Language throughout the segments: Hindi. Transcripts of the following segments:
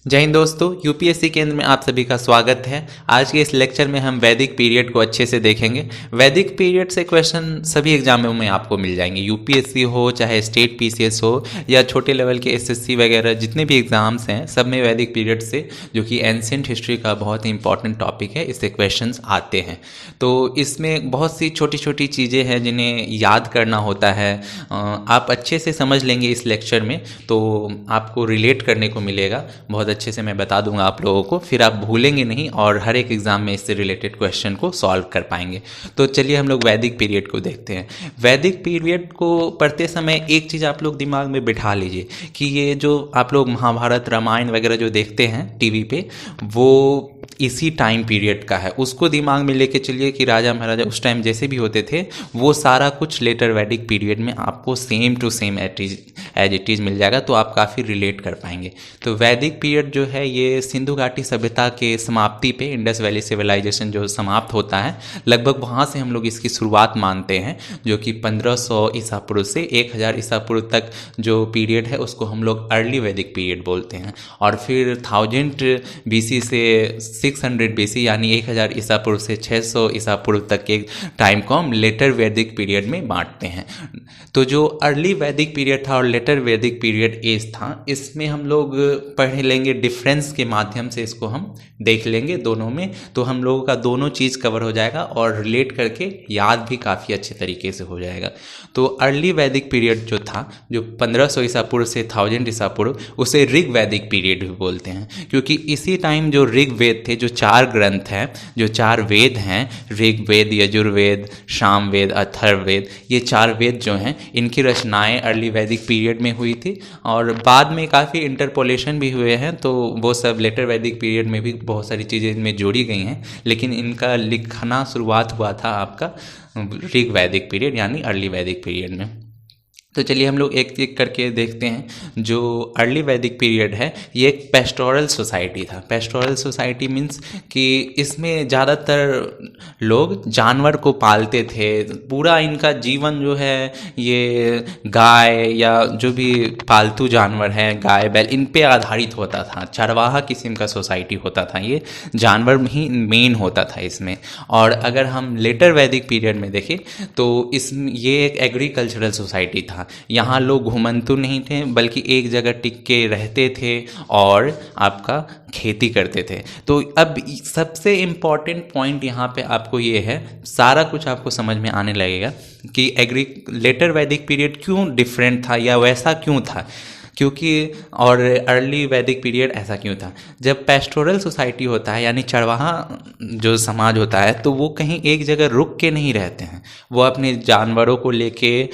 जय हिंद दोस्तों, यूपीएससी केंद्र में आप सभी का स्वागत है। आज के इस लेक्चर में हम वैदिक पीरियड को अच्छे से देखेंगे। वैदिक पीरियड से क्वेश्चन सभी एग्जामों में आपको मिल जाएंगे, यूपीएससी हो चाहे स्टेट पीसीएस हो या छोटे लेवल के एसएससी वगैरह जितने भी एग्जाम्स हैं, सब में वैदिक पीरियड से, जो कि एंशिएंट हिस्ट्री का बहुत ही इंपॉर्टेंट टॉपिक है, इससे क्वेश्चन आते हैं। तो इसमें बहुत सी छोटी छोटी चीज़ें हैं जिन्हें याद करना होता है। आप अच्छे से समझ लेंगे इस लेक्चर में तो आपको रिलेट करने को मिलेगा, बहुत अच्छे से मैं बता दूंगा आप लोगों को, फिर आप भूलेंगे नहीं और हर एक एग्जाम में इससे रिलेटेड क्वेश्चन को सॉल्व कर पाएंगे। तो चलिए हम लोग वैदिक पीरियड को देखते हैं। वैदिक पीरियड को पढ़ते समय एक चीज़ आप लोग दिमाग में बिठा लीजिए कि ये जो आप लोग महाभारत रामायण वगैरह जो देखते हैं टीवी पे, वो इसी टाइम पीरियड का है। उसको दिमाग में लेके चलिए कि राजा महाराजा उस टाइम जैसे भी होते थे, वो सारा कुछ लेटर वैदिक पीरियड में आपको same to same as it is मिल जाएगा, तो आप काफ़ी रिलेट कर पाएंगे। तो वैदिक पीरियड जो है ये सिंधु घाटी सभ्यता के समाप्ति पे, इंडस वैली सिविलाइजेशन जो समाप्त होता है, लगभग वहाँ से हम लोग इसकी शुरुआत मानते हैं, जो कि 1500 ईसा पूर्व से 1000 ईसा पूर्व तक जो पीरियड है उसको हम लोग अर्ली वैदिक पीरियड बोलते हैं। और फिर 1000 बीसी से 600 बीसी यानी 1000 ईसा पूर्व से 600 ईसा पूर्व तक के टाइम को हम लेटर वैदिक पीरियड में बांटते हैं। तो जो अर्ली वैदिक पीरियड था और लेटर वैदिक पीरियड एज था, इसमें हम लोग पढ़ लेंगे, डिफरेंस के माध्यम से इसको हम देख लेंगे दोनों में, तो हम लोगों का दोनों चीज़ कवर हो जाएगा और रिलेट करके याद भी काफ़ी अच्छे तरीके से हो जाएगा। तो अर्ली वैदिक पीरियड जो था, जो 1500 ईसा पूर्व से 1000 ईसा पूर्व, उसे ऋग वैदिक पीरियड भी बोलते हैं, क्योंकि इसी टाइम जो ऋग वेद थे, जो 4 ग्रंथ हैं, जो 4 वेद हैं, ऋग वेद, यजुर्वेद, सामवेद, अथर्ववेद, ये 4 वेद जो हैं, इनकी रचनाएं अर्ली वैदिक पीरियड में हुई थी और बाद में काफ़ी इंटरपोलेशन भी हुए हैं, तो वो सब लेटर वैदिक पीरियड में भी बहुत सारी चीज़ें इनमें जोड़ी गई हैं, लेकिन इनका लिखना शुरुआत हुआ था आपका ऋग वैदिक पीरियड यानी अर्ली वैदिक पीरियड में। तो चलिए हम लोग एक एक करके देखते हैं। जो अर्ली वैदिक पीरियड है ये एक पेस्टोरल सोसाइटी था। पेस्टोरल सोसाइटी मीन्स कि इसमें ज़्यादातर लोग जानवर को पालते थे। पूरा इनका जीवन जो है ये गाय या जो भी पालतू जानवर हैं, गाय बैल, इन पे आधारित होता था। चरवाहा किस्म का सोसाइटी होता था, ये जानवर ही मेन होता था इसमें। और अगर हम लेटर वैदिक पीरियड में देखें तो ये एक एग्रीकल्चरल सोसाइटी था। यहाँ लोग घुमंतु नहीं थे, बल्कि एक जगह टिक के रहते थे और आपका खेती करते थे। तो अब सबसे इम्पॉर्टेंट पॉइंट यहाँ पे आपको ये है, सारा कुछ आपको समझ में आने लगेगा कि लेटर वैदिक पीरियड क्यों डिफरेंट था या वैसा क्यों था, क्योंकि और अर्ली वैदिक पीरियड ऐसा क्यों था। जब पेस्टोरल सोसाइटी होता है यानी चरवाहा जो समाज होता है, तो वो कहीं एक जगह रुक के नहीं रहते हैं, वो अपने जानवरों को लेके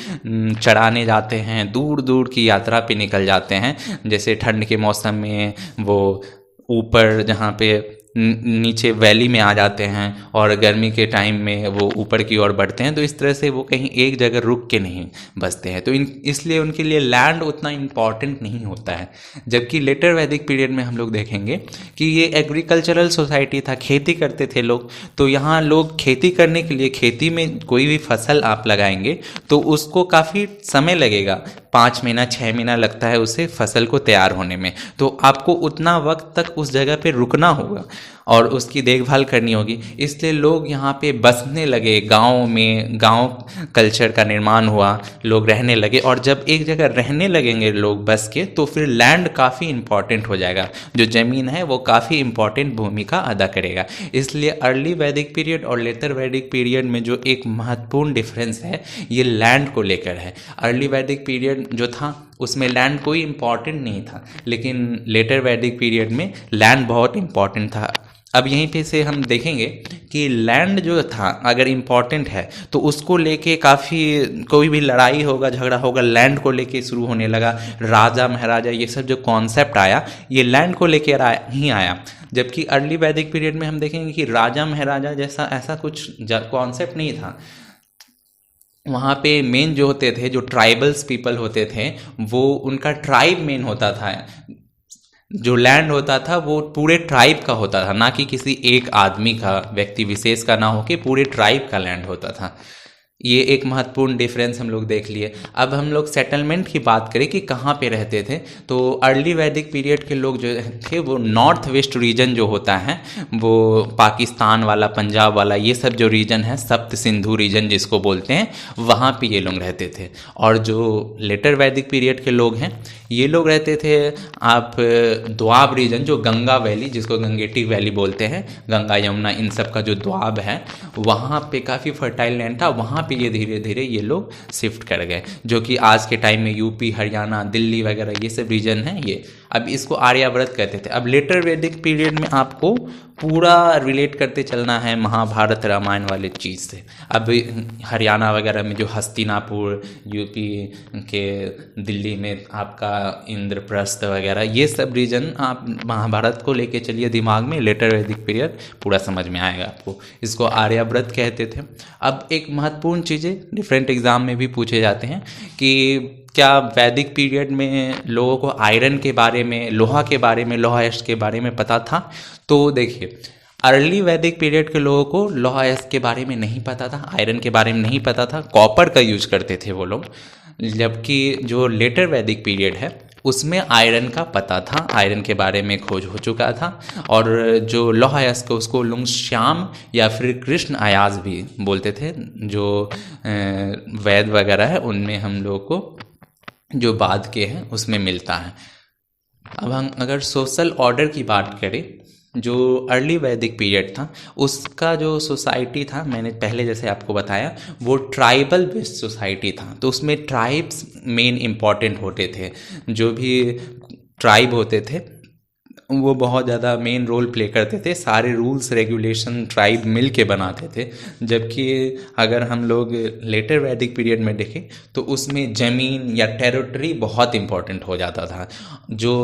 चराने जाते हैं, दूर दूर की यात्रा पे निकल जाते हैं। जैसे ठंड के मौसम में वो ऊपर जहाँ पे नीचे वैली में आ जाते हैं और गर्मी के टाइम में वो ऊपर की ओर बढ़ते हैं, तो इस तरह से वो कहीं एक जगह रुक के नहीं बसते हैं। तो इसलिए उनके लिए लैंड उतना इम्पॉर्टेंट नहीं होता है। जबकि लेटर वैदिक पीरियड में हम लोग देखेंगे कि ये एग्रीकल्चरल सोसाइटी था, खेती करते थे लोग। तो यहाँ लोग खेती करने के लिए, खेती में कोई भी फसल आप लगाएंगे तो उसको काफ़ी समय लगेगा, 5 महीना 6 महीना लगता है उसे फसल को तैयार होने में। तो आपको उतना वक्त तक उस जगह पे रुकना होगा और उसकी देखभाल करनी होगी। इसलिए लोग यहाँ पे बसने लगे, गांव में, गांव कल्चर का निर्माण हुआ, लोग रहने लगे। और जब एक जगह रहने लगेंगे लोग बस के, तो फिर लैंड काफ़ी इंपॉर्टेंट हो जाएगा, जो ज़मीन है वो काफ़ी इंपॉर्टेंट भूमिका अदा करेगा। इसलिए अर्ली वैदिक पीरियड और लेटर वैदिक पीरियड में जो एक महत्वपूर्ण डिफरेंस है ये लैंड को लेकर है। अर्ली वैदिक पीरियड जो था उसमें लैंड कोई इम्पॉर्टेंट नहीं था, लेकिन लेटर वैदिक पीरियड में लैंड बहुत इम्पॉर्टेंट था। अब यहीं पे से हम देखेंगे कि लैंड जो था अगर इम्पॉर्टेंट है तो उसको लेके काफ़ी, कोई भी लड़ाई होगा, झगड़ा होगा, लैंड को लेके शुरू होने लगा। राजा महाराजा ये सब जो कॉन्सेप्ट आया ये लैंड को लेके ही आया। जबकि अर्ली वैदिक पीरियड में हम देखेंगे कि राजा महाराजा जैसा ऐसा कुछ कॉन्सेप्ट नहीं था। वहाँ पे मेन जो होते थे, जो ट्राइबल्स पीपल होते थे, वो उनका ट्राइब मेन होता था। जो लैंड होता था वो पूरे ट्राइब का होता था, ना कि किसी एक आदमी का, व्यक्ति विशेष का ना होके पूरे ट्राइब का लैंड होता था। ये एक महत्वपूर्ण डिफरेंस हम लोग देख लिए। अब हम लोग सेटलमेंट की बात करें कि कहाँ पे रहते थे, तो अर्ली वैदिक पीरियड के लोग जो थे वो नॉर्थ वेस्ट रीजन जो होता है, वो पाकिस्तान वाला, पंजाब वाला, ये सब जो रीजन है, सप्त सिंधु रीजन जिसको बोलते हैं, वहाँ पे ये लोग रहते थे। और जो लेटर वैदिक पीरियड के लोग हैं, ये लोग रहते थे आप द्वाब रीजन, जो गंगा वैली, जिसको गंगेटिक वैली बोलते हैं, गंगा यमुना इन सब का जो द्वाब है, वहाँ पे काफ़ी फर्टाइल लैंड था, वहाँ पे ये धीरे धीरे ये लोग शिफ्ट कर गए, जो कि आज के टाइम में यूपी, हरियाणा, दिल्ली वगैरह ये सब रीजन है ये। अब इसको आर्यावर्त कहते थे। अब लेटर वैदिक पीरियड में आपको पूरा रिलेट करते चलना है महाभारत रामायण वाले चीज़ से। अब हरियाणा वगैरह में जो हस्तिनापुर, यूपी के दिल्ली में आपका इंद्रप्रस्थ वगैरह, ये सब रीजन आप महाभारत को लेके चलिए दिमाग में, लेटर वैदिक पीरियड पूरा समझ में आएगा आपको। इसको आर्यावर्त कहते थे। अब एक महत्वपूर्ण चीज़ें डिफरेंट एग्जाम में भी पूछे जाते हैं कि क्या वैदिक पीरियड में लोगों को आयरन के बारे में, लोहा के बारे में, लोहा एस्ट के बारे में पता था? तो देखिए, अर्ली वैदिक पीरियड के लोगों को लोहा एस्ट के बारे में नहीं पता था, आयरन के बारे में नहीं पता था, कॉपर का यूज करते थे वो लोग। जबकि जो लेटर वैदिक पीरियड है उसमें आयरन का पता था, आयरन के बारे में खोज हो चुका था। और जो लोहा एस्ट को, उसको लोग श्याम या फिर कृष्ण अयाज भी बोलते थे। जो वेद वगैरह है उनमें हम लोग को जो बाद के हैं उसमें मिलता है। अब हम अगर सोशल ऑर्डर की बात करें, जो अर्ली वैदिक पीरियड था उसका जो सोसाइटी था, मैंने पहले जैसे आपको बताया, वो ट्राइबल बेस्ड सोसाइटी था। तो उसमें ट्राइब्स मेन इम्पॉर्टेंट होते थे। जो भी ट्राइब होते थे वो बहुत ज़्यादा मेन रोल प्ले करते थे, सारे रूल्स रेगुलेशन ट्राइब मिल के बनाते थे। जबकि अगर हम लोग लेटर वैदिक पीरियड में देखें तो उसमें ज़मीन या टेरिटरी बहुत इम्पोर्टेंट हो जाता था। जो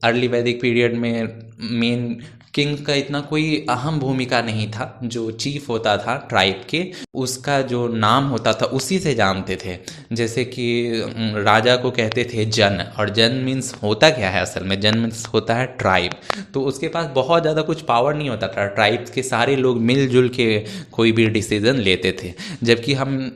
अर्ली वैदिक पीरियड में मेन किंग का इतना कोई अहम भूमिका नहीं था, जो चीफ होता था ट्राइब के, उसका जो नाम होता था उसी से जानते थे। जैसे कि राजा को कहते थे जन, और जन मीन्स होता क्या है असल में, जन मीन्स होता है ट्राइब। तो उसके पास बहुत ज़्यादा कुछ पावर नहीं होता था, ट्राइब्स के सारे लोग मिलजुल के कोई भी डिसीजन लेते थे। जबकि हम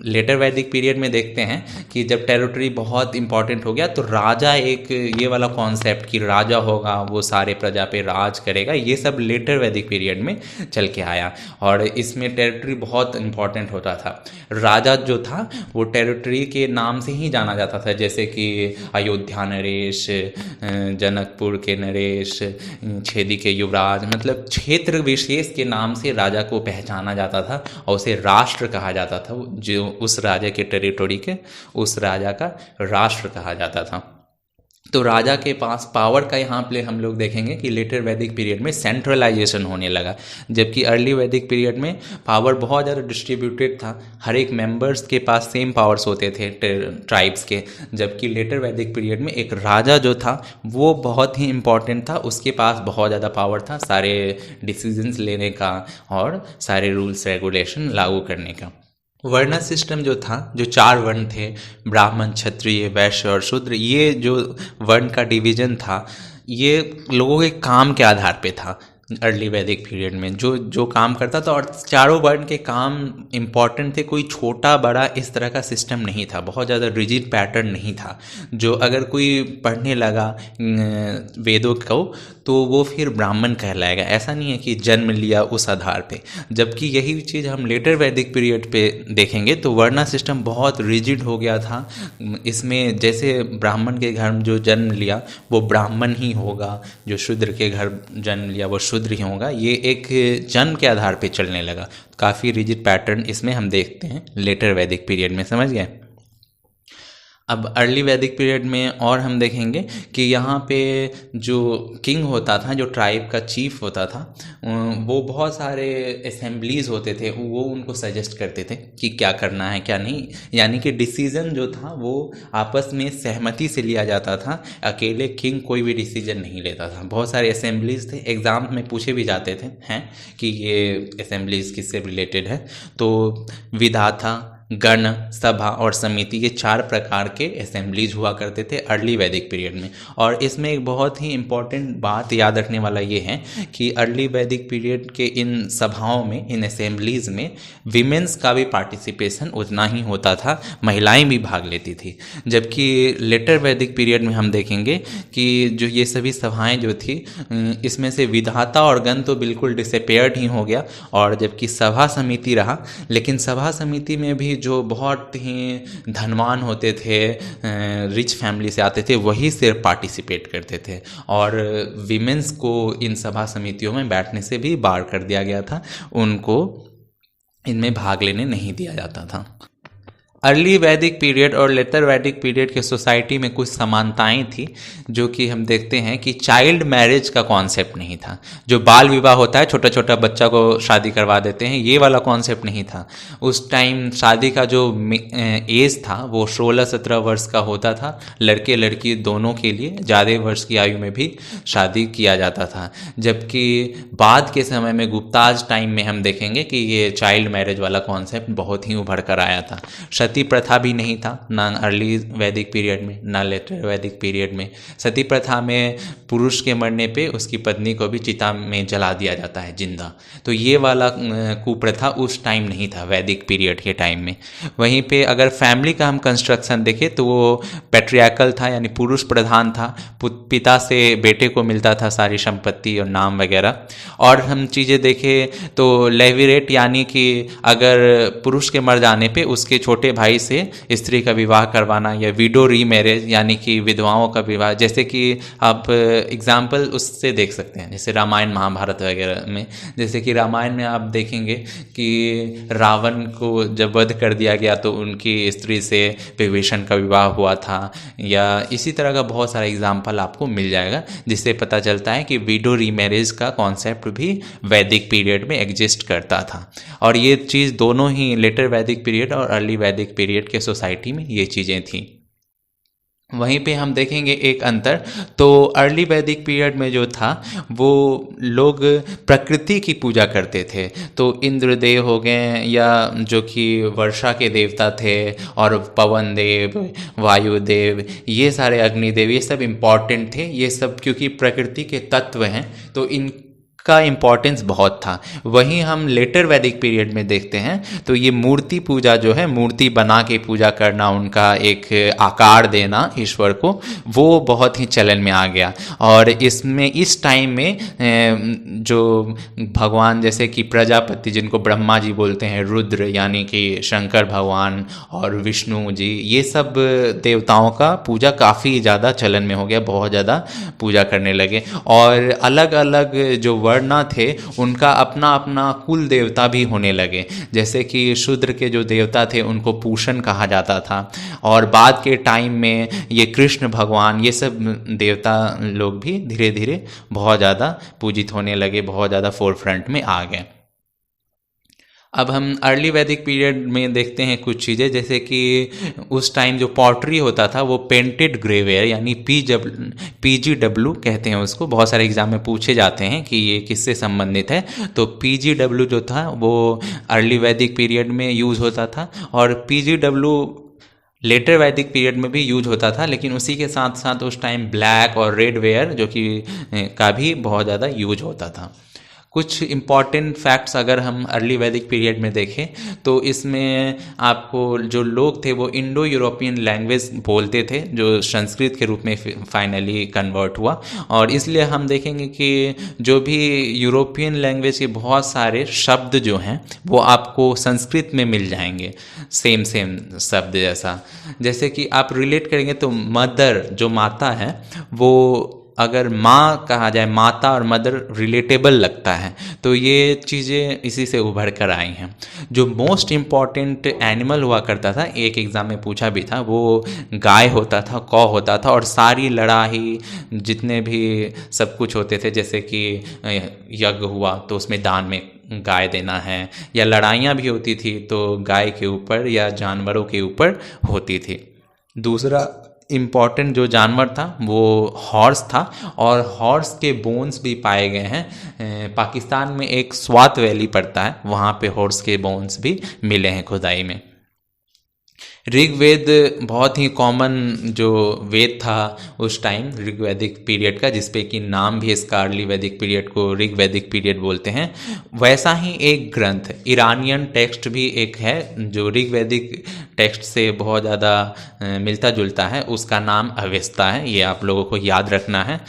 लेटर वैदिक पीरियड में देखते हैं कि जब टेरिटरी बहुत इंपॉर्टेंट हो गया तो राजा, एक ये वाला कॉन्सेप्ट कि राजा होगा वो सारे प्रजा पे राज करेगा, ये सब लेटर वैदिक पीरियड में चल के आया। और इसमें टेरिटरी बहुत इंपॉर्टेंट होता था। राजा जो था वो टेरिटरी के नाम से ही जाना जाता था, जैसे कि अयोध्या नरेश, जनकपुर के नरेश, छेदी के युवराज, मतलब क्षेत्र विशेष के नाम से राजा को पहचाना जाता था और उसे राष्ट्र कहा जाता था। जो उस राजा के टेरिटोरी के, उस राजा का राष्ट्र कहा जाता था। तो राजा के पास पावर का यहाँ पे हम लोग देखेंगे कि लेटर वैदिक पीरियड में सेंट्रलाइजेशन होने लगा। जबकि अर्ली वैदिक पीरियड में पावर बहुत ज़्यादा डिस्ट्रीब्यूटेड था, हर एक मेंबर्स के पास सेम पावर्स होते थे ट्राइब्स के। जबकि लेटर वैदिक पीरियड में एक राजा जो था वो बहुत ही इम्पॉर्टेंट था, उसके पास बहुत ज़्यादा पावर था सारे डिसीजंस लेने का और सारे रूल्स रेगुलेशन लागू करने का। वर्ण सिस्टम जो था, जो 4 वर्ण थे, ब्राह्मण, क्षत्रिय, वैश्य और शूद्र, ये जो वर्ण का डिवीजन था ये लोगों के काम के आधार पे था। अर्ली वैदिक पीरियड में जो जो काम करता था, और चारों वर्ण के काम इम्पॉर्टेंट थे, कोई छोटा बड़ा इस तरह का सिस्टम नहीं था, बहुत ज़्यादा रिजिड पैटर्न नहीं था। जो अगर कोई पढ़ने लगा वेदों को तो वो फिर ब्राह्मण कहलाएगा, ऐसा नहीं है कि जन्म लिया उस आधार पे। जबकि यही चीज़ हम लेटर वैदिक पीरियड पे देखेंगे तो वर्णा सिस्टम बहुत रिजिड हो गया था। इसमें जैसे ब्राह्मण के घर में जो जन्म लिया वो ब्राह्मण ही होगा, जो शूद्र के घर जन्म लिया वो शूद्र ही होगा, ये एक जन्म के आधार पे चलने लगा। काफ़ी रिजिड पैटर्न इसमें हम देखते हैं लेटर वैदिक पीरियड में, समझ गए। अब अर्ली वैदिक पीरियड में और हम देखेंगे कि यहाँ पे जो किंग होता था, जो ट्राइब का चीफ होता था, वो बहुत सारे असेंबलीज होते थे, वो उनको सजेस्ट करते थे कि क्या करना है क्या नहीं। यानी कि डिसीजन जो था वो आपस में सहमति से लिया जाता था, अकेले किंग कोई भी डिसीजन नहीं लेता था। बहुत सारे असेंबलीज थे, एग्ज़ाम में पूछे भी जाते थे हैं कि ये असेंबलीज किससे रिलेटेड है। तो विधाता, गण, सभा और समिति, ये 4 प्रकार के असेंबलीज हुआ करते थे अर्ली वैदिक पीरियड में। और इसमें एक बहुत ही इम्पॉर्टेंट बात याद रखने वाला ये है कि अर्ली वैदिक पीरियड के इन सभाओं में, इन असेंबलीज में विमेंस का भी पार्टिसिपेशन उतना ही होता था, महिलाएं भी भाग लेती थी। जबकि लेटर वैदिक पीरियड में हम देखेंगे कि जो ये सभी सभाएं जो थी, इसमें से विधाता और गण तो बिल्कुल डिसअपेयर्ड ही हो गया, और जबकि सभा समिति रहा। लेकिन सभा समिति में भी जो बहुत ही धनवान होते थे, रिच फैमिली से आते थे, वही सिर्फ पार्टिसिपेट करते थे, और विमेंस को इन सभा समितियों में बैठने से भी बार कर दिया गया था, उनको इनमें भाग लेने नहीं दिया जाता था। अर्ली वैदिक पीरियड और लेटर वैदिक पीरियड के सोसाइटी में कुछ समानताएं थी, जो कि हम देखते हैं कि चाइल्ड मैरिज का कॉन्सेप्ट नहीं था। जो बाल विवाह होता है, छोटा छोटा बच्चा को शादी करवा देते हैं, ये वाला कॉन्सेप्ट नहीं था। उस टाइम शादी का जो एज था वो 16-17 वर्ष का होता था। लड़के लड़की दोनों के लिए ज़्यादा वर्ष की आयु में भी शादी किया जाता था। जबकि बाद के समय में गुप्ताज टाइम में हम देखेंगे कि ये चाइल्ड मैरिज वाला कॉन्सेप्ट बहुत ही उभर कर आया था। सती प्रथा भी नहीं था, ना अर्ली वैदिक पीरियड में ना लेटर वैदिक पीरियड में। सती प्रथा में पुरुष के मरने पे उसकी पत्नी को भी चिता में जला दिया जाता है जिंदा। तो ये वाला कुप्रथा उस टाइम नहीं था, वैदिक पीरियड के टाइम में। वहीं पे अगर फैमिली का हम कंस्ट्रक्शन देखें तो वो पैट्रियार्कल था, यानी पुरुष प्रधान था। पिता से बेटे को मिलता था सारी संपत्ति और नाम वगैरह। और हम चीज़ें देखें तो लेविरेट, यानी कि अगर पुरुष के मर जाने पे उसके छोटे भाई से स्त्री का विवाह करवाना, या विडो रीमैरिज यानी कि विधवाओं का विवाह। जैसे कि आप एग्जाम्पल उससे देख सकते हैं, जैसे रामायण महाभारत वगैरह में। जैसे कि रामायण में आप देखेंगे कि रावण को जब वध कर दिया गया तो उनकी स्त्री से विभीषण का विवाह हुआ था, या इसी तरह का बहुत सारा एग्जाम्पल आपको मिल जाएगा, जिससे पता चलता है कि विडो रीमैरिज का कॉन्सेप्ट भी वैदिक पीरियड में एग्जिस्ट करता था। और ये चीज़ दोनों ही लेटर वैदिक पीरियड और अर्ली वैदिक पीरियड के सोसाइटी में ये चीज़ें थी। वहीं पे हम देखेंगे एक अंतर, तो अर्ली वैदिक पीरियड में जो था वो लोग प्रकृति की पूजा करते थे। तो इंद्रदेव हो गए, या जो कि वर्षा के देवता थे, और पवन देव, वायुदेव, ये सारे अग्निदेव, ये सब इम्पॉर्टेंट थे। ये सब क्योंकि प्रकृति के तत्व हैं तो इन का इम्पॉर्टेंस बहुत था। वहीं हम लेटर वैदिक पीरियड में देखते हैं तो ये मूर्ति पूजा जो है, मूर्ति बना के पूजा करना, उनका एक आकार देना ईश्वर को, वो बहुत ही चलन में आ गया। और इसमें इस टाइम में जो भगवान जैसे कि प्रजापति, जिनको ब्रह्मा जी बोलते हैं, रुद्र यानी कि शंकर भगवान, और विष्णु जी, ये सब देवताओं का पूजा काफ़ी ज़्यादा चलन में हो गया, बहुत ज़्यादा पूजा करने लगे। और अलग अलग जो वर्णा थे उनका अपना अपना कुल देवता भी होने लगे। जैसे कि शूद्र के जो देवता थे उनको पूषण कहा जाता था, और बाद के टाइम में ये कृष्ण भगवान, ये सब देवता लोग भी धीरे धीरे बहुत ज़्यादा पूजित होने लगे, बहुत ज़्यादा फोरफ्रंट में आ गए। अब हम अर्ली वैदिक पीरियड में देखते हैं कुछ चीज़ें, जैसे कि उस टाइम जो पॉटरी होता था वो पेंटेड ग्रेवेयर यानी PGW कहते हैं उसको। बहुत सारे एग्जाम में पूछे जाते हैं कि ये किससे संबंधित है। तो PGW जो था वो अर्ली वैदिक पीरियड में यूज़ होता था, और PGW लेटर वैदिक पीरियड में भी यूज होता था। लेकिन उसी के साथ साथ उस टाइम ब्लैक और रेड वेयर जो कि का भी बहुत ज़्यादा यूज होता था। कुछ इम्पॉर्टेंट फैक्ट्स अगर हम अर्ली वैदिक पीरियड में देखें तो इसमें आपको जो लोग थे वो इंडो यूरोपियन लैंग्वेज बोलते थे, जो संस्कृत के रूप में फाइनली कन्वर्ट हुआ। और इसलिए हम देखेंगे कि जो भी यूरोपियन लैंग्वेज के बहुत सारे शब्द जो हैं वो आपको संस्कृत में मिल जाएंगे, सेम शब्द जैसा। जैसे कि आप रिलेट करेंगे तो मदर जो माता है, वो अगर माँ कहा जाए, माता और मदर रिलेटेबल लगता है, तो ये चीज़ें इसी से उभर कर आई हैं। जो मोस्ट इम्पॉर्टेंट एनिमल हुआ करता था, एक एग्ज़ाम में पूछा भी था, वो गाय होता था, कौ होता था। और सारी लड़ाई जितने भी सब कुछ होते थे, जैसे कि यज्ञ हुआ तो उसमें दान में गाय देना है, या लड़ाइयाँ भी होती थी तो गाय के ऊपर या जानवरों के ऊपर होती थी। दूसरा इम्पॉर्टेंट जो जानवर था वो हॉर्स था, और हॉर्स के बोन्स भी पाए गए हैं। पाकिस्तान में एक स्वात वैली पड़ता है, वहाँ पे हॉर्स के बोन्स भी मिले हैं खुदाई में। ऋग्वेद बहुत ही कॉमन जो वेद था उस टाइम ऋग्वैदिक पीरियड का, जिसपे कि नाम भी इसका अर्ली वैदिक पीरियड को ऋग्वैदिक पीरियड बोलते हैं। वैसा ही एक ग्रंथ ईरानियन टेक्स्ट भी एक है जो ऋग्वैदिक टेक्स्ट से बहुत ज़्यादा मिलता जुलता है, उसका नाम अवेस्ता है। ये आप लोगों को याद रखना है।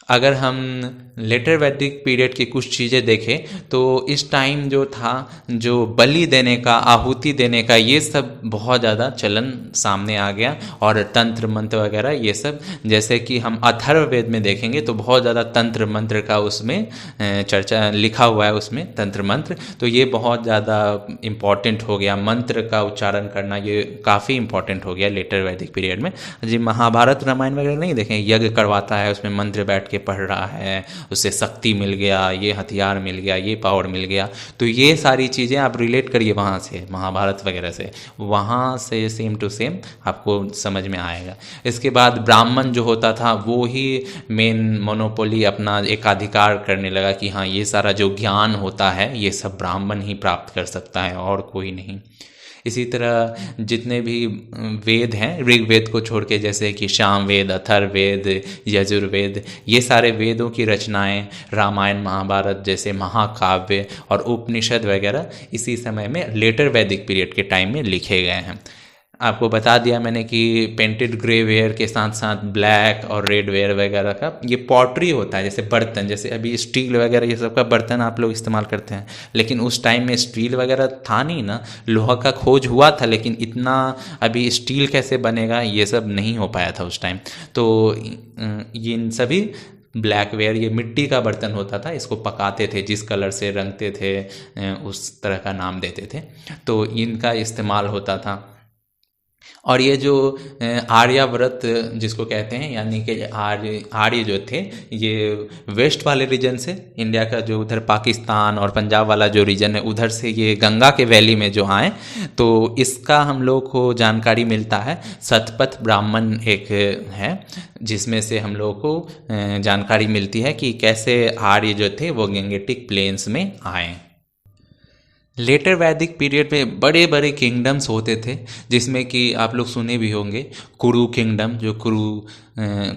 अगर हम लेटर वैदिक पीरियड की कुछ चीज़ें देखें तो इस टाइम जो था, जो बलि देने का, आहुति देने का, ये सब बहुत ज़्यादा चलन सामने आ गया। और तंत्र मंत्र वगैरह ये सब, जैसे कि हम अथर्ववेद में देखेंगे तो बहुत ज़्यादा तंत्र मंत्र का उसमें चर्चा लिखा हुआ है, उसमें तंत्र मंत्र। तो ये बहुत ज़्यादा इम्पॉर्टेंट हो गया, मंत्र का उच्चारण करना ये काफ़ी इम्पॉर्टेंट हो गया लेटर वैदिक पीरियड में। जी महाभारत रामायण वगैरह नहीं देखें, यज्ञ करवाता है, उसमें मंत्र बैठ के पढ़ रहा है, उससे शक्ति मिल गया, ये हथियार मिल गया, ये पावर मिल गया। तो ये सारी चीज़ें आप रिलेट करिए वहाँ से, महाभारत वगैरह से, वहाँ से सेम टू सेम आपको समझ में आएगा। इसके बाद ब्राह्मण जो होता था वो ही मेन मोनोपोली अपना एकाधिकार करने लगा कि हाँ ये सारा जो ज्ञान होता है ये सब ब्राह्मण ही प्राप्त कर सकता है और कोई नहीं। इसी तरह जितने भी वेद हैं ऋग्वेद को छोड़ के, जैसे कि सामवेद, अथर्ववेद, यजुर्वेद, ये सारे वेदों की रचनाएं, रामायण महाभारत जैसे महाकाव्य और उपनिषद वगैरह इसी समय में लेटर वैदिक पीरियड के टाइम में लिखे गए हैं। आपको बता दिया मैंने कि पेंटेड ग्रे वेयर के साथ साथ ब्लैक और रेड वेयर वगैरह का ये पॉटरी होता है, जैसे बर्तन, जैसे अभी स्टील वगैरह ये सब का बर्तन आप लोग इस्तेमाल करते हैं, लेकिन उस टाइम में स्टील वगैरह था नहीं ना, लोहा का खोज हुआ था लेकिन इतना अभी स्टील कैसे बनेगा ये सब नहीं हो पाया था उस टाइम। तो ये इन सभी ब्लैक वेयर, ये मिट्टी का बर्तन होता था, इसको पकाते थे, जिस कलर से रंगते थे उस तरह का नाम देते थे, तो इनका इस्तेमाल होता था। और ये जो आर्यावर्त जिसको कहते हैं, यानी कि आर्य जो थे ये वेस्ट वाले रीजन से, इंडिया का जो उधर पाकिस्तान और पंजाब वाला जो रीजन है उधर से ये गंगा के वैली में जो आए, तो इसका हम लोग को जानकारी मिलता है। शतपथ ब्राह्मण एक है जिसमें से हम लोग को जानकारी मिलती है कि कैसे आर्य जो थे वो गंगेटिक प्लेन्स में आए। लेटर वैदिक पीरियड में बड़े बड़े किंगडम्स होते थे, जिसमें कि आप लोग सुने भी होंगे कुरु किंगडम, जो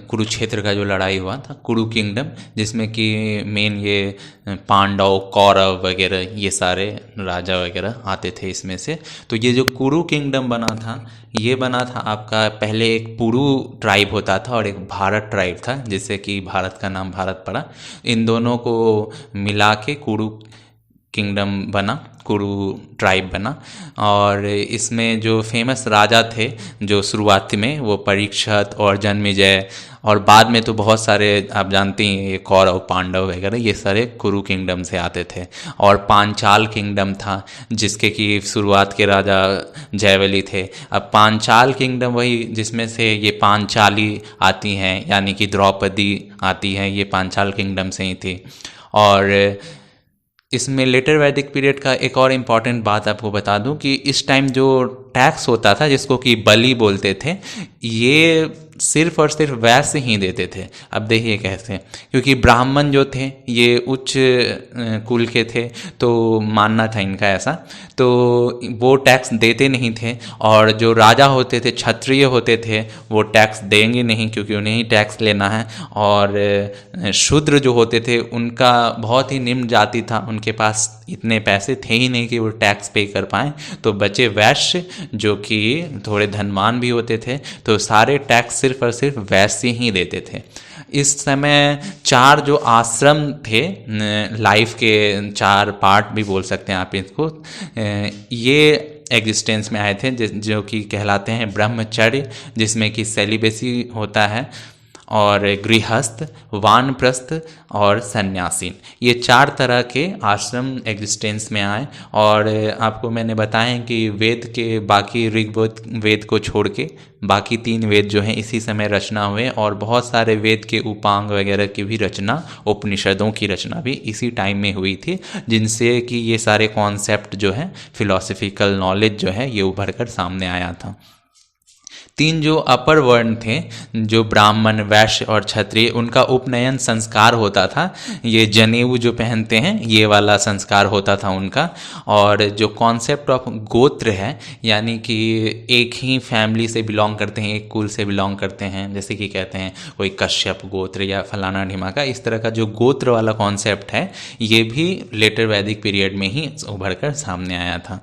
कुरुक्षेत्र का जो लड़ाई हुआ था, कुरु किंगडम, जिसमें कि मेन ये पांडव, कौरव वगैरह ये सारे राजा वगैरह आते थे इसमें से। तो ये जो कुरु किंगडम बना था, ये बना था आपका, पहले एक पुरु ट्राइब होता था और एक भारत ट्राइब था, जिससे कि भारत का नाम भारत पड़ा। इन दोनों को मिला के कुरु किंगडम बना, कुरु ट्राइब बना। और इसमें जो फेमस राजा थे जो शुरुआती में, वो परीक्षित और जन्मेजय, और बाद में तो बहुत सारे आप जानते हैं ये कौरव, पांडव वगैरह, ये सारे कुरु किंगडम से आते थे। और पांचाल किंगडम था जिसके कि शुरुआत के राजा जयवली थे। अब पांचाल किंगडम वही जिसमें से ये पांचाली आती हैं, यानी कि द्रौपदी आती हैं, ये पांचाल किंगडम से ही थी। और इसमें लेटर वैदिक पीरियड का एक और इम्पॉर्टेंट बात आपको बता दूं कि इस टाइम जो टैक्स होता था, जिसको कि बलि बोलते थे, ये सिर्फ और सिर्फ वैश्य ही देते थे। अब देखिए कैसे, क्योंकि ब्राह्मण जो थे ये उच्च कुल के थे, तो मानना था इनका ऐसा, तो वो टैक्स देते नहीं थे। और जो राजा होते थे, क्षत्रिय होते थे, वो टैक्स देंगे नहीं क्योंकि उन्हें ही टैक्स लेना है। और शूद्र जो होते थे उनका बहुत ही निम्न जाति था, उनके पास इतने पैसे थे ही नहीं कि वो टैक्स पे कर पाएँ। तो बचे वैश्य जो कि थोड़े धनवान भी होते थे, तो सारे टैक्स सिर्फ और सिर्फ वैश्य ही देते थे। इस समय 4 जो आश्रम थे, लाइफ के 4 पार्ट भी बोल सकते हैं आप इसको, ये एग्जिस्टेंस में आए थे, जो कि कहलाते हैं ब्रह्मचर्य, जिसमें कि सेलिबेसी होता है, और गृहस्थ, वानप्रस्थ और सन्यासीन, ये 4 तरह के आश्रम एग्जिस्टेंस में आए। और आपको मैंने बताया कि वेद के बाकी ऋग्वेद वेद को छोड़ के बाकी 3 वेद जो हैं इसी समय रचना हुए, और बहुत सारे वेद के उपांग वगैरह की भी रचना, उपनिषदों की रचना भी इसी टाइम में हुई थी, जिनसे कि ये सारे कॉन्सेप्ट जो हैं, फिलॉसफिकल नॉलेज जो है, ये उभर कर सामने आया था। तीन जो अपर वर्ण थे, जो ब्राह्मण, वैश्य और क्षत्रिय, उनका उपनयन संस्कार होता था। ये जनेऊ जो पहनते हैं ये वाला संस्कार होता था उनका। और जो कॉन्सेप्ट ऑफ गोत्र है, यानी कि एक ही फैमिली से बिलोंग करते हैं, एक कुल से बिलोंग करते हैं, जैसे कि कहते हैं कोई कश्यप गोत्र या फलाना ढिमाका, इस तरह का जो गोत्र वाला कॉन्सेप्ट है ये भी लेटर वैदिक पीरियड में ही उभर कर सामने आया था।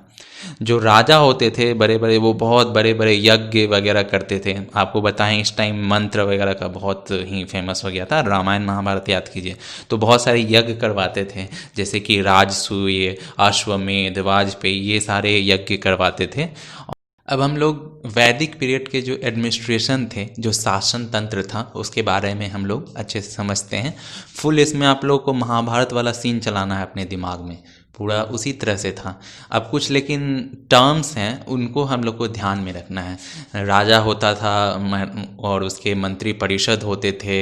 जो राजा होते थे बड़े बड़े, वो बहुत बड़े बड़े यज्ञ वगैरह करते थे। आपको बताएं इस टाइम मंत्र वगैरह का बहुत ही फेमस हो गया था, रामायण महाभारत याद कीजिए, तो बहुत सारे यज्ञ करवाते थे, जैसे कि राजसूय, अश्वमेध, वाजपेयी, ये सारे यज्ञ करवाते थे। अब हम लोग वैदिक पीरियड के जो एडमिनिस्ट्रेशन थे, जो शासन तंत्र था, उसके बारे में हम लोग अच्छे से समझते हैं। फुल इसमें आप लोग को महाभारत वाला सीन चलाना है अपने दिमाग में, पूरा उसी तरह से था। अब कुछ लेकिन टर्म्स हैं उनको हम लोग को ध्यान में रखना है। राजा होता था और उसके मंत्री परिषद होते थे,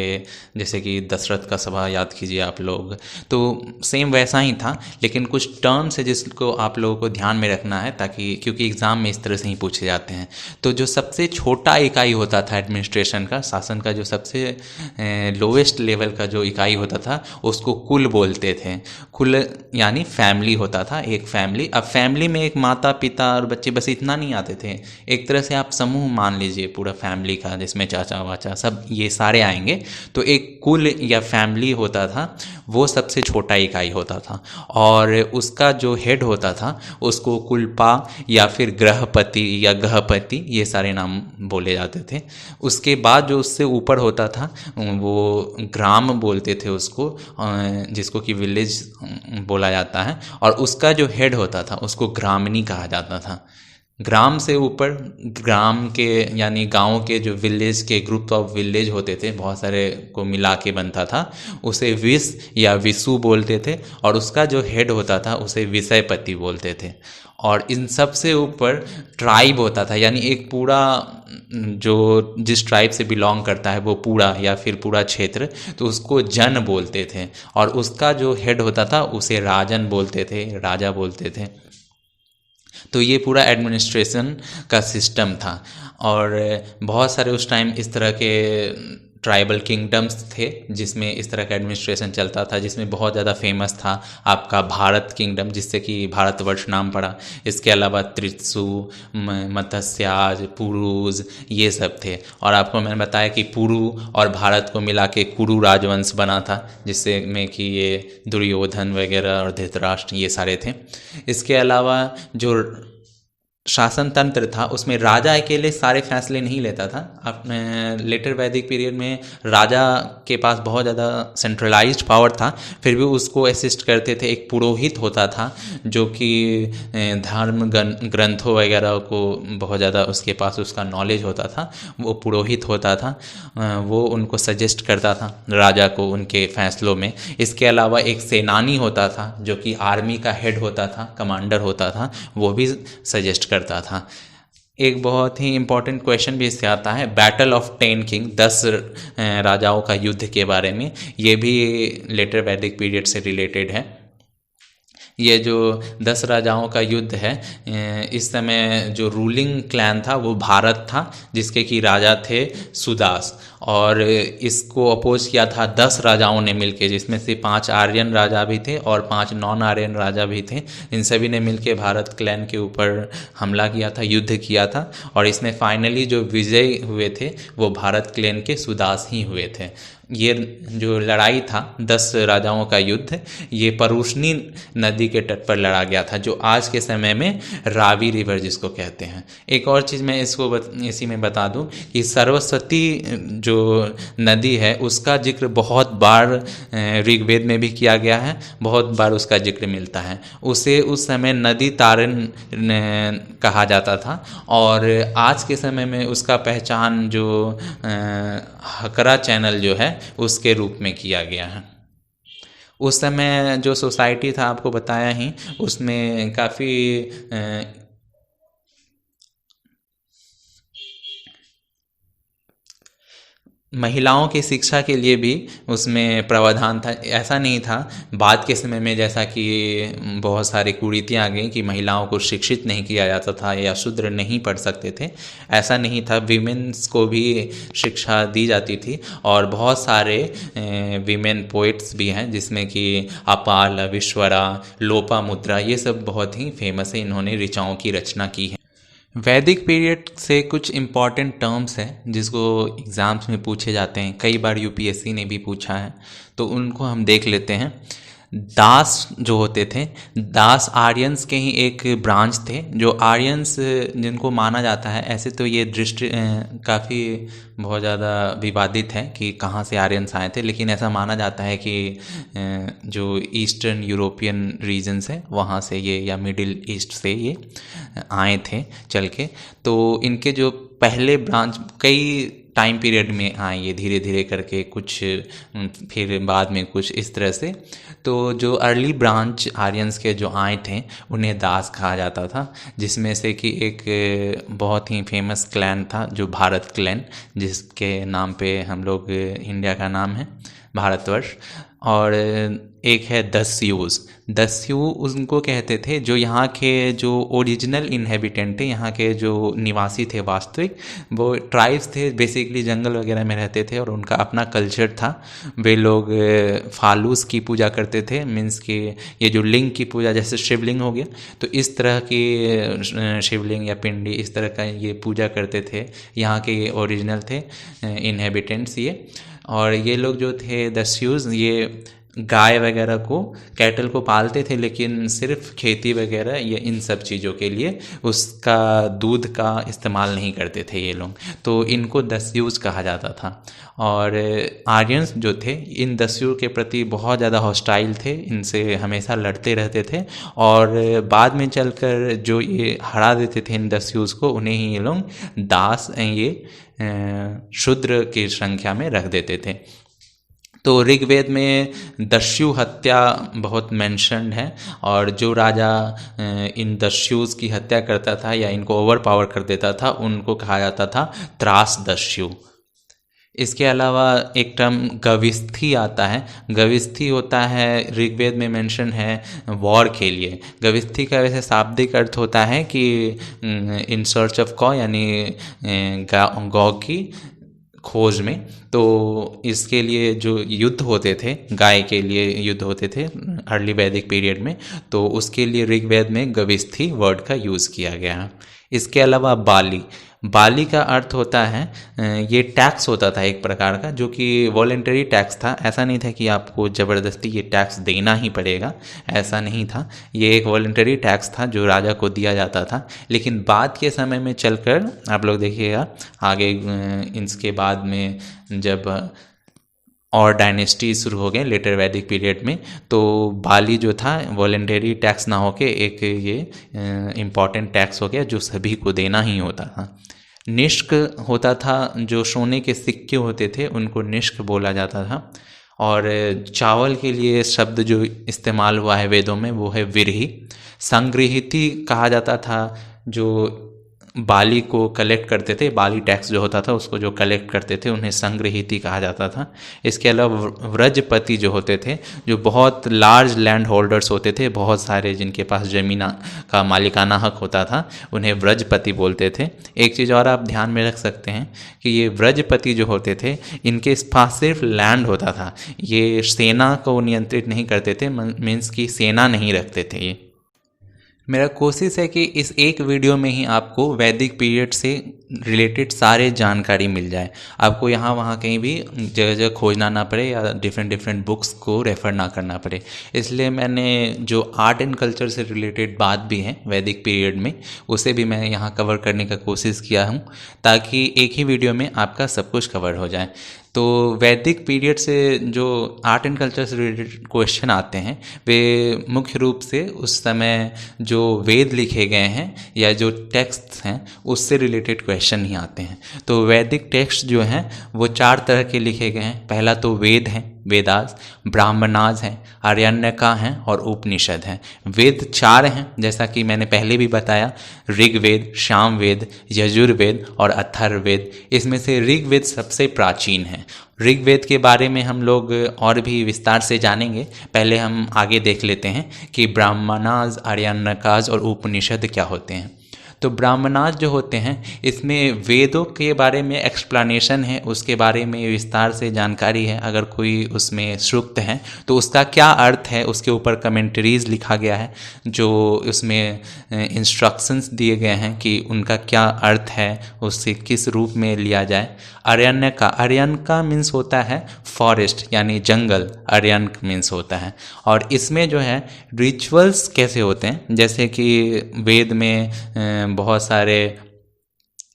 जैसे कि दशरथ का सभा याद कीजिए आप लोग, तो सेम वैसा ही था। लेकिन कुछ टर्म्स है जिसको आप लोगों को ध्यान में रखना है, ताकि क्योंकि एग्ज़ाम में इस तरह से ही पूछे जाते हैं। तो जो सबसे छोटा इकाई होता था एडमिनिस्ट्रेशन का, शासन का, जो सबसे लोवेस्ट लेवल का जो इकाई होता था, उसको कुल बोलते थे। कुल यानी फैमिली होता था, एक फैमिली। अब फैमिली में एक माता पिता और बच्चे, बस इतना नहीं आते थे, एक तरह से आप समूह मान लीजिए पूरा फैमिली का, जिसमें चाचा वाचा सब ये सारे आएंगे। तो एक कुल या फैमिली होता था, वो सबसे छोटा इकाई होता था। और उसका जो हेड होता था उसको कुलपा या फिर ग्रहपति या गहपति, ये सारे नाम बोले जाते थे। उसके बाद जो उससे ऊपर होता था वो ग्राम बोलते थे उसको, जिसको कि विलेज बोला जाता है। और उसका जो हेड होता था उसको ग्रामनी कहा जाता था। ग्राम से ऊपर ग्राम के यानी गांव के जो विलेज के ग्रुप ऑफ विलेज होते थे, बहुत सारे को मिला के बनता था, उसे विस या विसु बोलते थे। और उसका जो हेड होता था उसे विषयपति बोलते थे। और इन सब से ऊपर ट्राइब होता था, यानी एक पूरा जो जिस ट्राइब से बिलोंग करता है वो पूरा या फिर पूरा क्षेत्र, तो उसको जन बोलते थे। और उसका जो हेड होता था उसे राजन बोलते थे, राजा बोलते थे। तो ये पूरा एडमिनिस्ट्रेशन का सिस्टम था। और बहुत सारे उस टाइम इस तरह के ट्राइबल किंगडम्स थे जिसमें इस तरह का एडमिनिस्ट्रेशन चलता था, जिसमें बहुत ज़्यादा फेमस था आपका भारत किंगडम, जिससे कि भारतवर्ष नाम पड़ा। इसके अलावा त्रित्सु, मत्स्याज, पुरुज, ये सब थे। और आपको मैंने बताया कि पुरु और भारत को मिला के कुरु राजवंश बना था, जिससे में कि ये दुर्योधन वगैरह और धृतराष्ट्र ये सारे थे। इसके अलावा जो शासन तंत्र था उसमें राजा अकेले सारे फैसले नहीं लेता था। अपने लेटर वैदिक पीरियड में राजा के पास बहुत ज़्यादा सेंट्रलाइज्ड पावर था, फिर भी उसको असिस्ट करते थे एक पुरोहित होता था, जो कि धर्म ग्रंथों वगैरह को बहुत ज़्यादा उसके पास उसका नॉलेज होता था। वो पुरोहित होता था, वो उनको सजेस्ट करता था राजा को उनके फैसलों में। इसके अलावा एक सेनानी होता था जो कि आर्मी का हेड होता था, कमांडर होता था, वो भी सजेस्ट करता था। एक बहुत ही इम्पॉर्टेंट क्वेश्चन भी इससे आता है, बैटल ऑफ 10 किंग, 10 राजाओं का युद्ध के बारे में। ये भी लेटर वैदिक पीरियड से रिलेटेड है। ये जो 10 राजाओं का युद्ध है, इस समय जो रूलिंग क्लैन था वो भारत था, जिसके कि राजा थे सुदास। और इसको अपोज किया था 10 राजाओं ने मिलके, जिसमें से 5 आर्यन राजा भी थे और 5 नॉन आर्यन राजा भी थे। इन सभी ने मिलके भारत क्लैन के ऊपर हमला किया था, युद्ध किया था। और इसमें फाइनली जो विजय हुए थे वो भारत क्लैन के सुदास ही हुए थे। ये जो लड़ाई था 10 राजाओं का युद्ध, ये परुष्णी नदी के तट पर लड़ा गया था, जो आज के समय में रावी रिवर जिसको कहते हैं। एक और चीज़ मैं इसको इसी में बता दूं कि सरस्वती जो नदी है उसका जिक्र बहुत बार ऋग्वेद में भी किया गया है, बहुत बार उसका जिक्र मिलता है। उसे उस समय नदी तारण कहा जाता था। और आज के समय में उसका पहचान जो हकरा चैनल जो है उसके रूप में किया गया है। उस समय जो सोसाइटी था आपको बताया ही, उसमें काफ़ी महिलाओं की शिक्षा के लिए भी उसमें प्रावधान था। ऐसा नहीं था बाद के समय में जैसा कि बहुत सारी कुरीतियाँ आ गई कि महिलाओं को शिक्षित नहीं किया जाता था या शूद्र नहीं पढ़ सकते थे। ऐसा नहीं था, वीमेंस को भी शिक्षा दी जाती थी और बहुत सारे वीमेन पोइट्स भी हैं जिसमें कि अपाल, विश्वरा, लोपामुद्रा, ये सब बहुत ही फेमस है। इन्होंने ऋचाओं की रचना की है। वैदिक पीरियड से कुछ इम्पॉर्टेंट टर्म्स हैं जिसको एग्ज़ाम्स में पूछे जाते हैं, कई बार यूपीएससी ने भी पूछा है, तो उनको हम देख लेते हैं। दास जो होते थे, दास आर्यंस के ही एक ब्रांच थे। जो आर्यंस जिनको माना जाता है, ऐसे तो ये दृष्टि काफ़ी बहुत ज़्यादा विवादित है कि कहाँ से आर्यंस आए थे, लेकिन ऐसा माना जाता है कि जो ईस्टर्न यूरोपियन रीजन्स है वहाँ से ये, या मिडिल ईस्ट से ये आए थे चल के। तो इनके जो पहले ब्रांच कई टाइम पीरियड में आए, ये धीरे धीरे करके कुछ, फिर बाद में कुछ इस तरह से। तो जो अर्ली ब्रांच आर्यंस के जो आए थे उन्हें दास कहा जाता था, जिसमें से कि एक बहुत ही फेमस क्लैन था जो भारत क्लैन, जिसके नाम पे हम लोग इंडिया का नाम है भारतवर्ष। और एक है दस्यूज। दस्यू उनको कहते थे जो यहाँ के जो ओरिजिनल इनहेबिटेंट थे, यहाँ के जो निवासी थे वास्तविक, वो ट्राइब्स थे, बेसिकली जंगल वगैरह में रहते थे और उनका अपना कल्चर था। वे लोग फालूस की पूजा करते थे, मीन्स कि ये जो लिंग की पूजा, जैसे शिवलिंग हो गया, तो इस तरह की शिवलिंग या पिंडी, इस तरह का ये पूजा करते थे। यहाँ के ये ओरिजिनल थे इनहेबिटेंट्स ये। और ये लोग जो थे दस्यूज, ये गाय वगैरह को, कैटल को पालते थे, लेकिन सिर्फ खेती वगैरह या इन सब चीज़ों के लिए उसका दूध का इस्तेमाल नहीं करते थे ये लोग। तो इनको दस्यूज कहा जाता था। और आर्यंस जो थे इन दस्यू के प्रति बहुत ज़्यादा हॉस्टाइल थे, इनसे हमेशा लड़ते रहते थे। और बाद में चलकर जो ये हरा देते थे इन दस्यूज को, उन्हें ही ये लोग दास, ये शूद्र की संख्या में रख देते थे। तो ऋग्वेद में दस्यु हत्या बहुत मेंशन्ड है, और जो राजा इन दस्युज की हत्या करता था या इनको ओवर पावर कर देता था, उनको कहा जाता था त्रास दस्यु। इसके अलावा एक टर्म गविस्थी आता है। गविस्थी होता है, ऋग्वेद में मेंशन है वॉर के लिए। गविस्थी का वैसे शाब्दिक अर्थ होता है कि इन सर्च ऑफ गौ, यानी गौ की खोज में। तो इसके लिए जो युद्ध होते थे, गाय के लिए युद्ध होते थे अर्ली वैदिक पीरियड में, तो उसके लिए ऋग्वेद में गविस्थी वर्ड का यूज़ किया गया है। इसके अलावा बाली, बाली का अर्थ होता है, ये टैक्स होता था एक प्रकार का, जो कि वॉलेंटरी टैक्स था। ऐसा नहीं था कि आपको ज़बरदस्ती ये टैक्स देना ही पड़ेगा, ऐसा नहीं था। ये एक वॉलेंटरी टैक्स था जो राजा को दिया जाता था। लेकिन बाद के समय में चलकर आप लोग देखिएगा आगे, इसके बाद में जब और डायनेस्टी शुरू हो गए लेटर वैदिक पीरियड में, तो बाली जो था वॉलेंटरी टैक्स ना होके एक ये इम्पॉर्टेंट टैक्स हो गया जो सभी को देना ही होता था। निष्क होता था, जो सोने के सिक्के होते थे उनको निष्क बोला जाता था। और चावल के लिए शब्द जो इस्तेमाल हुआ है वेदों में वो है विरही। संग्रहिती कहा जाता था जो बाली को कलेक्ट करते थे, बाली टैक्स जो होता था उसको जो कलेक्ट करते थे उन्हें संग्रहिती कहा जाता था। इसके अलावा व्रजपति जो होते थे, जो बहुत लार्ज लैंड होल्डर्स होते थे, बहुत सारे जिनके पास ज़मीन का मालिकाना हक होता था, उन्हें व्रजपति बोलते थे। एक चीज़ और आप ध्यान में रख सकते हैं कि ये व्रजपति जो होते थे इनके पास सिर्फ लैंड होता था, ये सेना को नियंत्रित नहीं करते थे, मीन्स की सेना नहीं रखते थे ये। मेरा कोशिश है कि इस एक वीडियो में ही आपको वैदिक पीरियड से रिलेटेड सारे जानकारी मिल जाए, आपको यहाँ वहाँ कहीं भी जगह जगह खोजना ना पड़े या डिफरेंट बुक्स को रेफ़र ना करना पड़े। इसलिए मैंने जो आर्ट एंड कल्चर से रिलेटेड बात भी है वैदिक पीरियड में, उसे भी मैं यहाँ कवर करने का कोशिश किया हूँ, ताकि एक ही वीडियो में आपका सब कुछ कवर हो जाए। तो वैदिक पीरियड से जो आर्ट एंड कल्चर से रिलेटेड क्वेश्चन आते हैं वे मुख्य रूप से उस समय जो वेद लिखे गए हैं या जो टेक्स्ट हैं उससे रिलेटेड क्वेश्चन ही आते हैं। तो वैदिक टेक्स्ट जो हैं वो 4 तरह के लिखे गए हैं। पहला तो वेद हैं, वेदास, ब्राह्मणाज हैं, आर्यण्यका हैं और उपनिषद हैं। वेद 4 हैं, जैसा कि मैंने पहले भी बताया, ऋग्वेद, सामवेद, यजुर्वेद और अथर्ववेद। इसमें से ऋग्वेद सबसे प्राचीन है। ऋग्वेद के बारे में हम लोग और भी विस्तार से जानेंगे। पहले हम आगे देख लेते हैं कि ब्राह्मणाज, आर्यण्यकाज और उपनिषद क्या होते हैं। तो ब्राह्मणाज जो होते हैं, इसमें वेदों के बारे में एक्सप्लेनेशन है, उसके बारे में विस्तार से जानकारी है। अगर कोई उसमें सूक्त है तो उसका क्या अर्थ है, उसके ऊपर कमेंट्रीज लिखा गया है, जो उसमें इंस्ट्रक्शंस दिए गए हैं कि उनका क्या अर्थ है, उससे किस रूप में लिया जाए। आर्यन का मीन्स होता है फॉरेस्ट यानी जंगल, आर्यन मीन्स होता है। और इसमें जो है रिचुअल्स कैसे होते हैं, जैसे कि वेद में बहुत सारे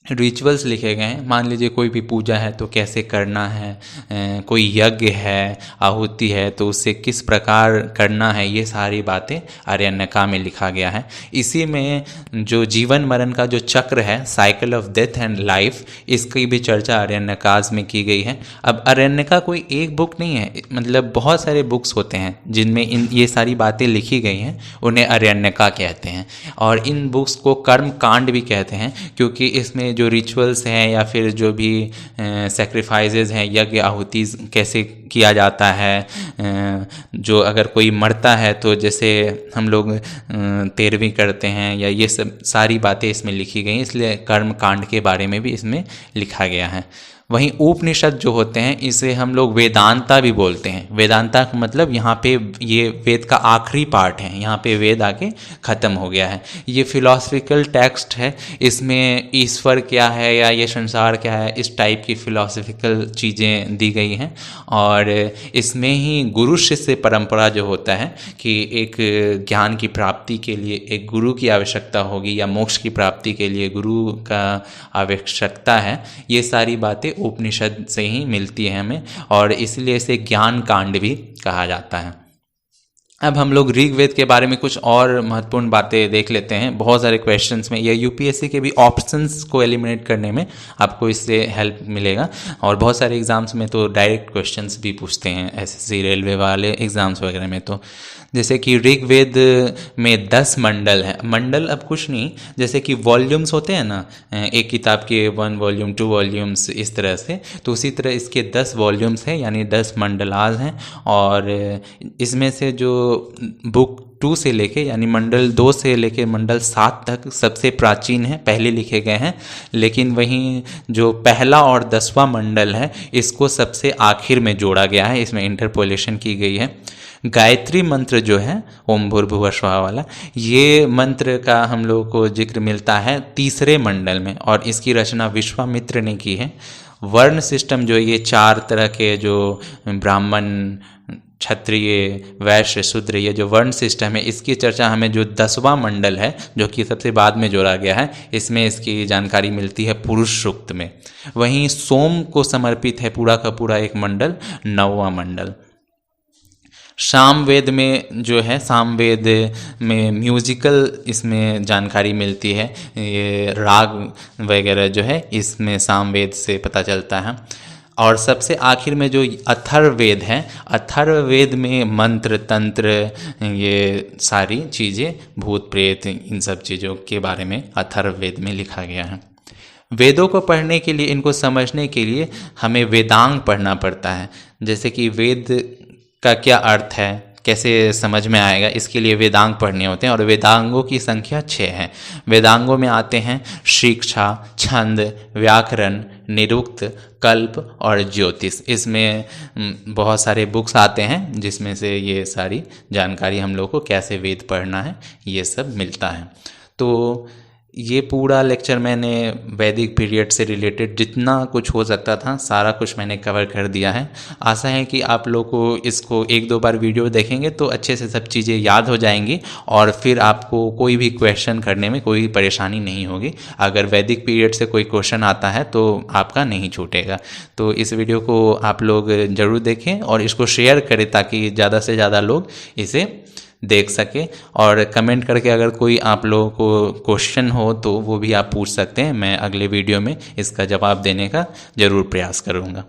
रिचुअल्स लिखे गए हैं। मान लीजिए कोई भी पूजा है तो कैसे करना है, कोई यज्ञ है, आहुति है तो उससे किस प्रकार करना है, ये सारी बातें आर्यण्यका में लिखा गया है। इसी में जो जीवन मरण का जो चक्र है, cycle of death and life, इसकी भी चर्चा आर्यण्यकाज में की गई है। अब आर्यण्यका कोई एक बुक नहीं है, मतलब बहुत सारे बुक्स होते हैं जिनमें ये सारी बातें लिखी गई हैं, उन्हें आर्यण्यका कहते हैं। और इन बुक्स को कर्म कांड भी कहते हैं, क्योंकि इसमें जो रिचुअल्स हैं या फिर जो भी सेक्रीफाइसेस हैं, यज्ञ आहुति कैसे किया जाता है, जो अगर कोई मरता है तो जैसे हम लोग तेरहवीं करते हैं, या ये सब सारी बातें इसमें लिखी गई, इसलिए कर्म कांड के बारे में भी इसमें लिखा गया है। वहीं उपनिषद जो होते हैं, इसे हम लोग वेदांता भी बोलते हैं। वेदांता का मतलब यहाँ पे ये वेद का आखिरी पार्ट है, यहाँ पे वेद आके ख़त्म हो गया है। ये फिलॉसफिकल टेक्स्ट है, इसमें ईश्वर क्या है या ये संसार क्या है, इस टाइप की फिलॉसफिकल चीज़ें दी गई हैं। और इसमें ही गुरु शिष्य परंपरा जो होता है कि एक ज्ञान की प्राप्ति के लिए एक गुरु की आवश्यकता होगी, या मोक्ष की प्राप्ति के लिए गुरु का आवश्यकता है, ये सारी बातें उपनिषद से ही मिलती है हमें, और इसलिए इसे ज्ञान कांड भी कहा जाता है। अब हम लोग ऋग्वेद के बारे में कुछ और महत्वपूर्ण बातें देख लेते हैं। बहुत सारे क्वेश्चंस में, या यूपीएससी के भी ऑप्शंस को एलिमिनेट करने में आपको इससे हेल्प मिलेगा। और बहुत सारे एग्जाम्स में तो डायरेक्ट क्वेश्चंस भी पूछते हैं, एसएससी रेलवे वाले एग्जाम्स वगैरह में। तो जैसे कि ऋग्वेद में 10 मंडल हैं। मंडल अब कुछ नहीं, जैसे कि वॉल्यूम्स होते हैं ना, एक किताब के 1 वॉल्यूम 2 वॉल्यूम्स इस तरह से, तो उसी तरह इसके 10 वॉल्यूम्स हैं, यानी 10 मंडलाज हैं। और इसमें से जो बुक 2 से लेके, यानी मंडल 2 से लेके मंडल 7 तक सबसे प्राचीन है, पहले लिखे गए हैं। लेकिन वहीं जो पहला और 10वां मंडल है, इसको सबसे आखिर में जोड़ा गया है, इसमें इंटरपोलेशन की गई है। गायत्री मंत्र जो है, ओम भूर्भुवः स्वः वाला, ये मंत्र का हम लोगों को जिक्र मिलता है 3रे मंडल में, और इसकी रचना विश्वामित्र ने की है। वर्ण सिस्टम जो ये 4 तरह के जो ब्राह्मण, क्षत्रिय, वैश्य, शूद्र, ये जो वर्ण सिस्टम है, इसकी चर्चा हमें जो 10वां मंडल है, जो कि सबसे बाद में जोड़ा गया है, इसमें इसकी जानकारी मिलती है पुरुष सूक्त में। वहीं सोम को समर्पित है पूरा का पूरा एक मंडल, 9वां मंडल। सामवेद में जो है, सामवेद में म्यूजिकल इसमें जानकारी मिलती है, ये राग वगैरह जो है इसमें सामवेद से पता चलता है। और सबसे आखिर में जो अथर्ववेद है, अथर्ववेद में मंत्र, तंत्र, ये सारी चीज़ें, भूत प्रेत, इन सब चीज़ों के बारे में अथर्ववेद में लिखा गया है। वेदों को पढ़ने के लिए, इनको समझने के लिए हमें वेदांग पढ़ना पड़ता है। जैसे कि वेद का क्या अर्थ है, कैसे समझ में आएगा, इसके लिए वेदांग पढ़ने होते हैं। और वेदांगों की संख्या 6 है। वेदांगों में आते हैं शिक्षा, छंद, व्याकरण, निरुक्त, कल्प और ज्योतिष। इसमें बहुत सारे बुक्स आते हैं जिसमें से ये सारी जानकारी हम लोग को कैसे वेद पढ़ना है ये सब मिलता है। तो ये पूरा लेक्चर मैंने वैदिक पीरियड से रिलेटेड जितना कुछ हो सकता था सारा कुछ मैंने कवर कर दिया है। आशा है कि आप लोग को इसको 1-2 बार वीडियो देखेंगे तो अच्छे से सब चीज़ें याद हो जाएंगी, और फिर आपको कोई भी क्वेश्चन करने में कोई परेशानी नहीं होगी। अगर वैदिक पीरियड से कोई क्वेश्चन आता है तो आपका नहीं छूटेगा। तो इस वीडियो को आप लोग ज़रूर देखें और इसको शेयर करें ताकि ज़्यादा से ज़्यादा लोग इसे देख सके। और कमेंट करके अगर कोई आप लोगों को क्वेश्चन हो तो वो भी आप पूछ सकते हैं। मैं अगले वीडियो में इसका जवाब देने का ज़रूर प्रयास करूँगा।